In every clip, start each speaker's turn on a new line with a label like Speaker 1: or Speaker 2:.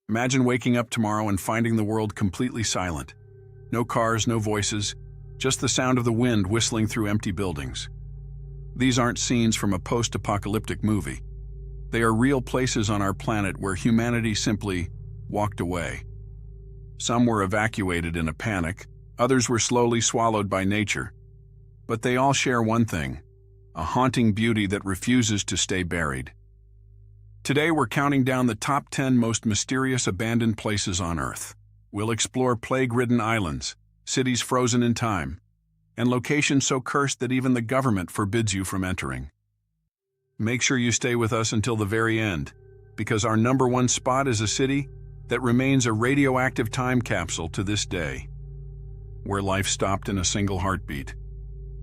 Speaker 1: Imagine waking up tomorrow and finding the world completely silent. No cars, no voices, just the sound of the wind whistling through empty buildings. These aren't scenes from a post-apocalyptic movie. They are real places on our planet where humanity simply walked away. Some were evacuated in a panic, others were slowly swallowed by nature. But they all share one thing: a haunting beauty that refuses to stay buried. Today we're counting down the top 10 most mysterious abandoned places on Earth. We'll explore plague-ridden islands, cities frozen in time, and locations so cursed that even the government forbids you from entering. Make sure you stay with us until the very end, because our number one spot is a city that remains a radioactive time capsule to this day, where life stopped in a single heartbeat.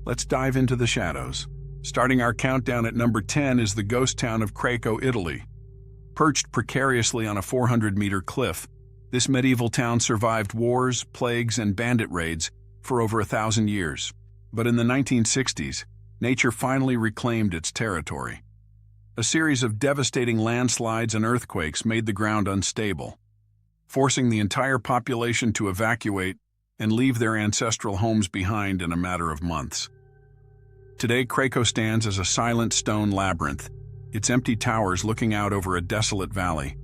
Speaker 1: Let's dive into the shadows. Starting our countdown at number 10 is the ghost town of Craco, Italy. Perched precariously on a 400-meter cliff, this medieval town survived wars, plagues, and bandit raids for over 1,000 years. But in the 1960s, nature finally reclaimed its territory. A series of devastating landslides and earthquakes made the ground unstable, forcing the entire population to evacuate and leave their ancestral homes behind in a matter of months. Today, Craco stands as a silent stone labyrinth, its empty towers looking out over a desolate valley.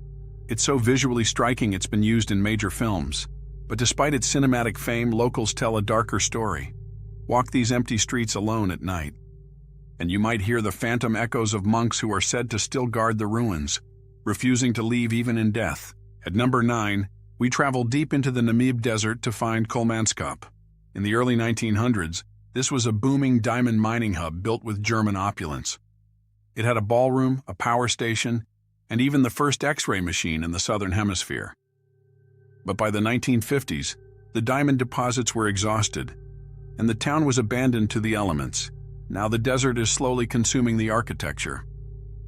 Speaker 1: It's so visually striking it's been used in major films, but despite its cinematic fame, locals tell a darker story. Walk these empty streets alone at night, and you might hear the phantom echoes of monks who are said to still guard the ruins, refusing to leave even in death. At number 9, we travel deep into the Namib desert to find Kolmanskop. In the early 1900s, this was a booming diamond mining hub built with German opulence. It had a ballroom, a power station, and even the first X-ray machine in the southern hemisphere. But by the 1950s, the diamond deposits were exhausted, and the town was abandoned to the elements. Now the desert is slowly consuming the architecture.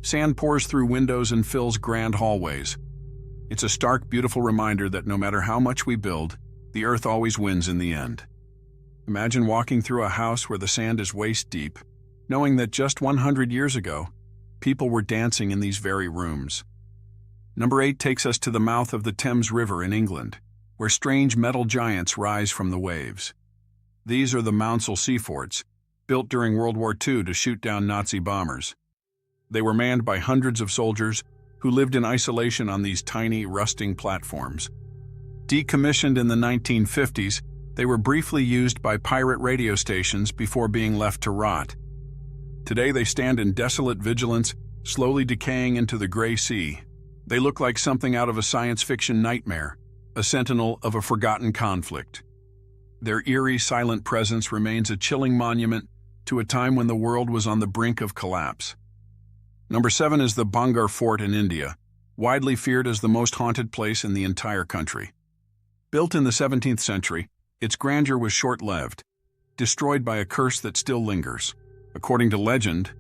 Speaker 1: Sand pours through windows and fills grand hallways. It's a stark, beautiful reminder that no matter how much we build, the earth always wins in the end. Imagine walking through a house where the sand is waist-deep, knowing that just 100 years ago, people were dancing in these very rooms. Number 8 takes us to the mouth of the Thames River in England, where strange metal giants rise from the waves. These are the Maunsell sea forts, built during World War II to shoot down Nazi bombers. They were manned by hundreds of soldiers who lived in isolation on these tiny, rusting platforms. Decommissioned in the 1950s, they were briefly used by pirate radio stations before being left to rot. Today they stand in desolate vigilance, slowly decaying into the gray sea. They look like something out of a science fiction nightmare, a sentinel of a forgotten conflict. Their eerie, silent presence remains a chilling monument to a time when the world was on the brink of collapse. Number 7 is the Bangar Fort in India, widely feared as the most haunted place in the entire country. Built in the 17th century, its grandeur was short-lived, destroyed by a curse that still lingers. According to legend,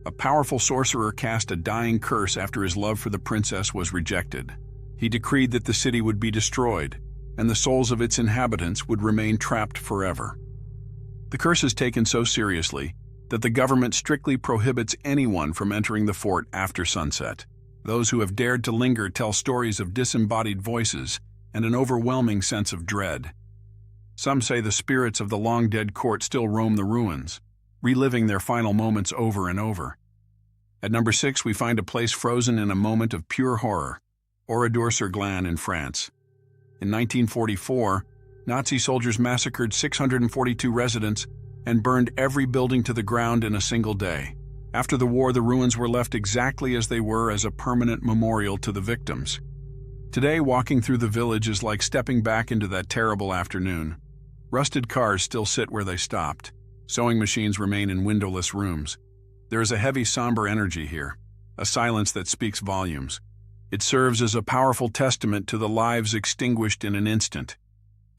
Speaker 1: a powerful sorcerer cast a dying curse after his love for the princess was rejected. He decreed that the city would be destroyed, and the souls of its inhabitants would remain trapped forever. The curse is taken so seriously that the government strictly prohibits anyone from entering the fort after sunset. Those who have dared to linger tell stories of disembodied voices and an overwhelming sense of dread. Some say the spirits of the long-dead court still roam the ruins, reliving their final moments over and over. At number 6, we find a place frozen in a moment of pure horror, Oradour-sur-Glane in France. In 1944, Nazi soldiers massacred 642 residents and burned every building to the ground in a single day. After the war, the ruins were left exactly as they were as a permanent memorial to the victims. Today, walking through the village is like stepping back into that terrible afternoon. Rusted cars still sit where they stopped. Sewing machines remain in windowless rooms. There is a heavy, somber energy here, a silence that speaks volumes. It serves as a powerful testament to the lives extinguished in an instant.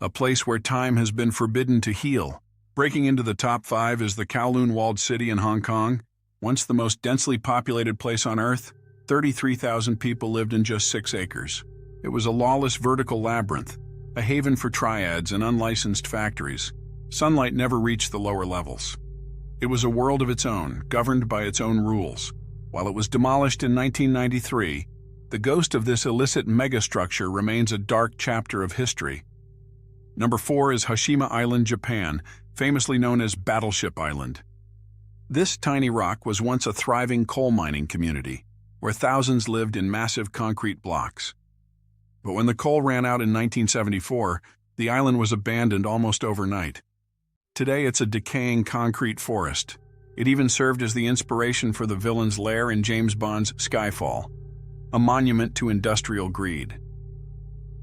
Speaker 1: A place where time has been forbidden to heal. Breaking into the top 5 is the Kowloon-walled city in Hong Kong. Once the most densely populated place on Earth, 33,000 people lived in just 6 acres. It was a lawless vertical labyrinth, a haven for triads and unlicensed factories. Sunlight never reached the lower levels. It was a world of its own, governed by its own rules. While it was demolished in 1993, The ghost of this illicit megastructure remains a dark chapter of history. Number 4 is Hashima Island, Japan, famously known as Battleship Island. This tiny rock was once a thriving coal mining community, where thousands lived in massive concrete blocks. But when the coal ran out in 1974, the island was abandoned almost overnight. Today it's a decaying concrete forest. It even served as the inspiration for the villain's lair in James Bond's Skyfall, a monument to industrial greed.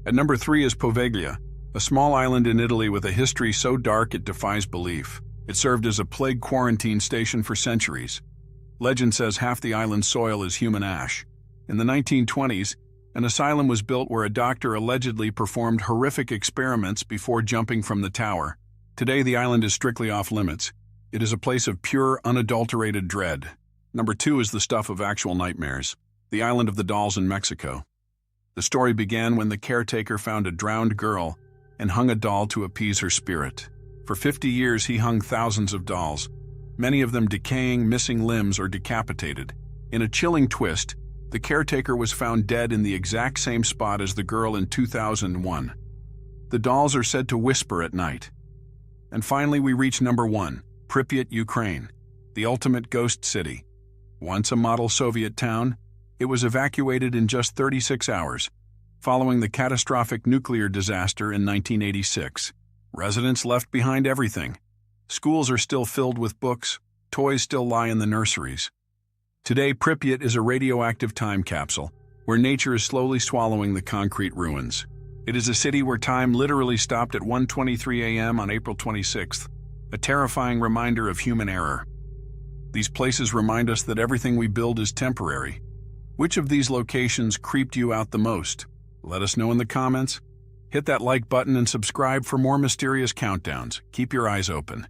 Speaker 1: At number 3 is Poveglia, a small island in Italy with a history so dark it defies belief. It served as a plague quarantine station for centuries. Legend says half the island's soil is human ash. In the 1920s, an asylum was built where a doctor allegedly performed horrific experiments before jumping from the tower. Today, the island is strictly off-limits. It is a place of pure, unadulterated dread. Number 2 is the stuff of actual nightmares, the island of the dolls in Mexico. The story began when the caretaker found a drowned girl and hung a doll to appease her spirit. For 50 years, he hung thousands of dolls, many of them decaying, missing limbs, or decapitated. In a chilling twist, the caretaker was found dead in the exact same spot as the girl in 2001. The dolls are said to whisper at night. And finally, we reach number 1, Pripyat, Ukraine, the ultimate ghost city. Once a model Soviet town, it was evacuated in just 36 hours, following the catastrophic nuclear disaster in 1986. Residents left behind everything. Schools are still filled with books, toys still lie in the nurseries. Today, Pripyat is a radioactive time capsule, where nature is slowly swallowing the concrete ruins. It is a city where time literally stopped at 1:23 a.m. on April 26th, a terrifying reminder of human error. These places remind us that everything we build is temporary. Which of these locations creeped you out the most? Let us know in the comments. Hit that like button and subscribe for more mysterious countdowns. Keep your eyes open.